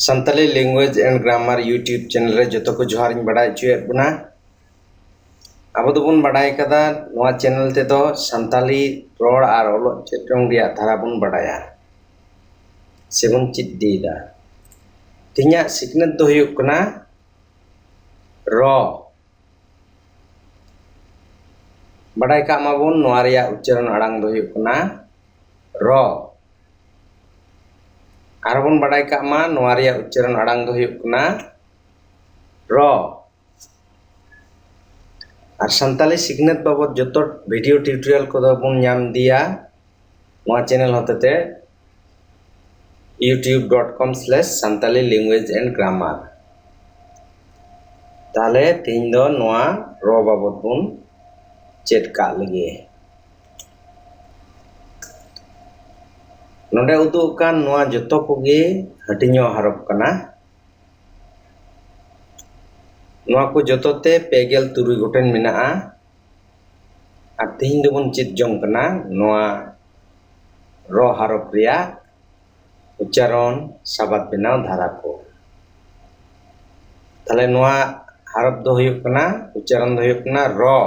Santali language and grammar YouTube channel रे जो को जोहार बड़ा चुएत बना अब दोबन बड़ा कदा नोआ चैनल ते दो संताली रोड और ओलो चेतरंग दिया धारा बन बड़ाया सेबन चित दीदा तिन्या सिकनत दो हुयुक कना रो बड़ा का माबन नोआ रिया उच्चारण आड़ांग दो हुयुक कना रो आरबन बड़ा का मा नोआ रिया उच्चारण आड़ांग दो हुयुक कना रो और संताली सिकनत बाबत जो वीडियो ट्यूटोरियल को बन नाम दिया नोआ चैनल होते youtube.com/santali language and grammar ताले तीन दो नोआ रो बाबत बन चेक का लगे नोडे उदुग कान नोआ जतो कोगे हटिño हरफ कना नोआ को जतोते पेगेल तुरुई गोटेन मेनाआ और तीन दोबन चित जोंग कना नोआ रो हरफ रिया उच्चारण साबात बेनाव धारा को ताले नोआ हरफ दो हुयुक कना उच्चारण दो हुयुक कना रो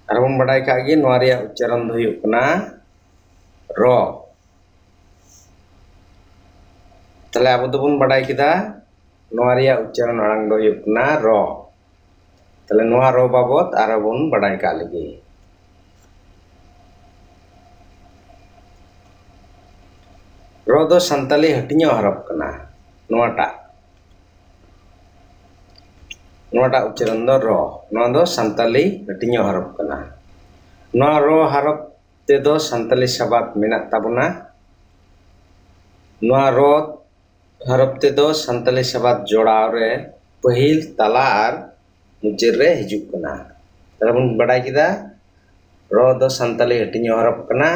आरबन बड़ाई कागे नोआ रिया उच्चारण दो हुयुक कना रो ताले अब दोबन बड़ाई किदा नोआ रिया उच्चारण आड़ांग दो हुयुक कना रो ताले नोआ रो बाबत आरबन बड़ाई का लगे रो दो संताली हटिño हरफ कना नोआटा उच्चारण दो रो नोआ दो संताली हटिño हरफ कना नोआ रो हरफ ते दो संताली साबात मेना ताबना नोआ रो हरफ ते दो संताली साबात जोड़ाव रे पहिल तला और मुचाद रे हिजुक कना ताले बन बड़ाई किदा रो दो संताली हटिño हरफ कना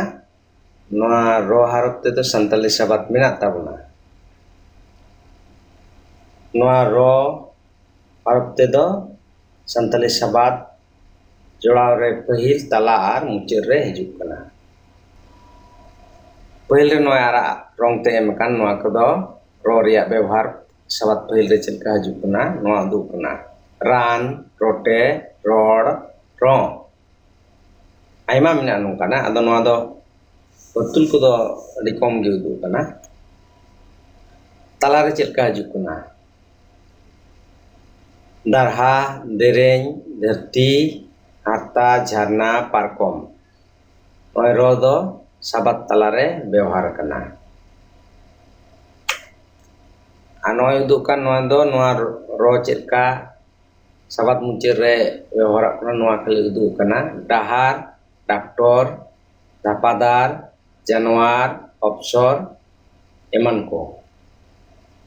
नोआ रो हरफ ते दो संताली साबात मेना ताबना नोआ रो हरफ ते दो संताली साबात जोड़ाव रे पहिल तला और मुचाद रे हिजुक कना पहिल रे नोआ आरा रंग ते एमकान नोआ को दो रो रिया व्यवहार साबात पहिल रे चलका हिजुक कना नोआ उदुग कना रान रोटे रोड रो आयमा मेना नोंकाना आदो नोआ दो बतुल को दो अड़ी कम गे उदुग कना तला रे चलका हिजुक कना दारहा देरें धरती हारता झरना पारकम नोय रो दो साबात तला रे व्यवहार कना नोय उदुग कान नोआ दो नोआ रो चलका साबात मुचाद रे व्यवहार कना नोआ खाली उदुग कना डाहार डॉक्टर धापादार जानवर अफसर एमान को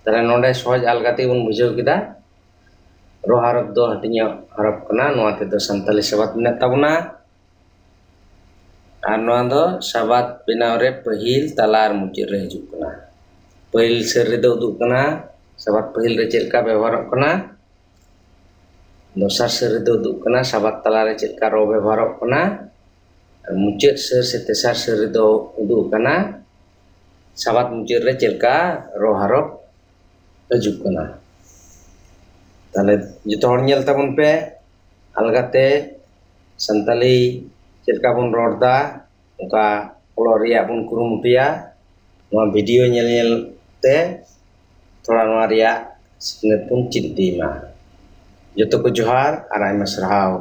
ताले नोडे सहज अलगाते बन बुझाव किदा रो हरफ दो हटिño हरफ कना नोआ ते दो संताली साबात मेना ताबना और नोआ दो साबात बेनाव रे पहिल तला और मुचाद रे हिजुक कना पहिल सेर रे दो उदुग कना साबात पहिल रे चलका व्यवहार कना दोसर सेर रे दो उदुग कना साबात तला रे चलका रो व्यवहार कना मुचाद सेर से तेसर सेर रे दो उदुग कना साबात मुचाद रे चलका रो हरफ हिजुक कना ताले जो हर नेल ताबन पे अलगाते संताली चलका बन रोडदा उनका ओलो रिया बन कुरुमुटिया नोआ वीडियो नेल ते थोड़ा नोआ रिया सिकनत बन चित दीमा जो को जोहार और आयमा सारहाव।